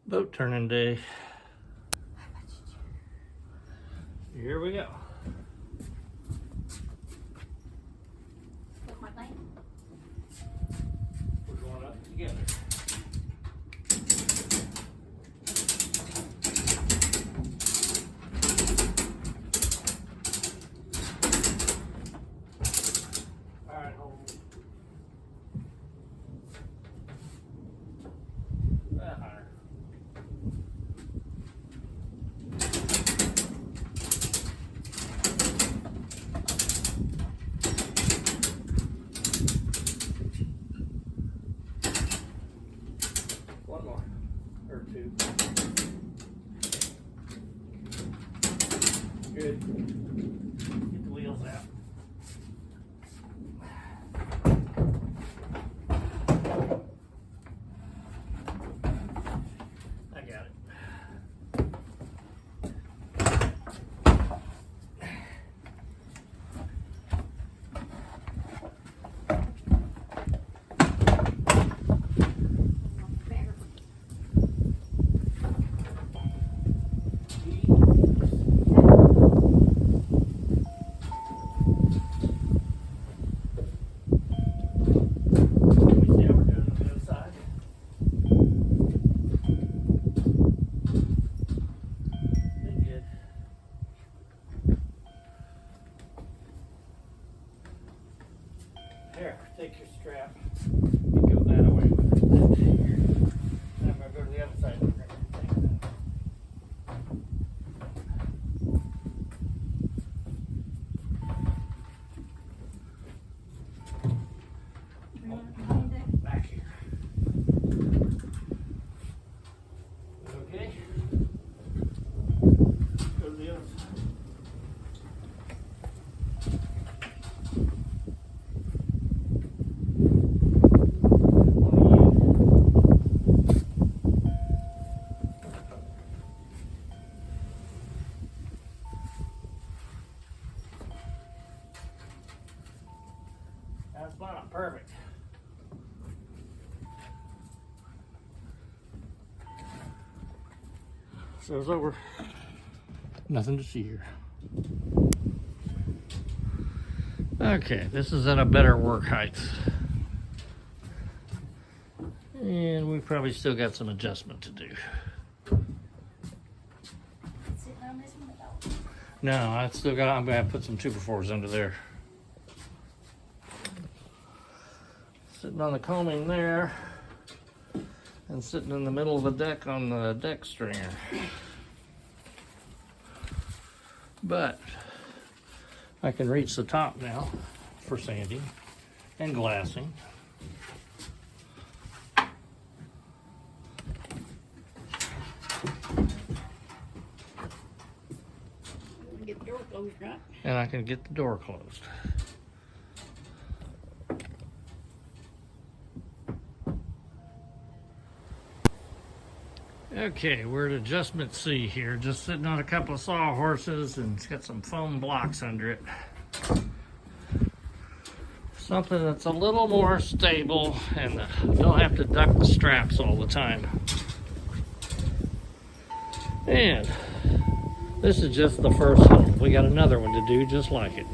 Boat turning day. Here we go. We're going up together. All right, hold on. That higher. One more, or two. Good. Get the wheels out. I got it. Here, take your strap. You go that way with it. Now I'm going to go to the other side. We're going to take that. Back here. Okay. Go to the other side. That's fine, perfect. So it's over. Nothing to see here. Okay, this is at a better work height. And we probably still got some adjustment to do. No, I still got, I'm gonna put some 2x4s under there. Sitting on the coaming there and sitting in the middle of the deck on the deck stringer. But I can reach the top now for sanding and glassing. Get the door closed, right? And I can get the door closed. Okay, we're at adjustment C here, just sitting on a couple of sawhorses, and it's got some foam blocks under it. Something that's a little more stable and don't have to duck the straps all the time. And this is just the first hole. We got another one to do just like it.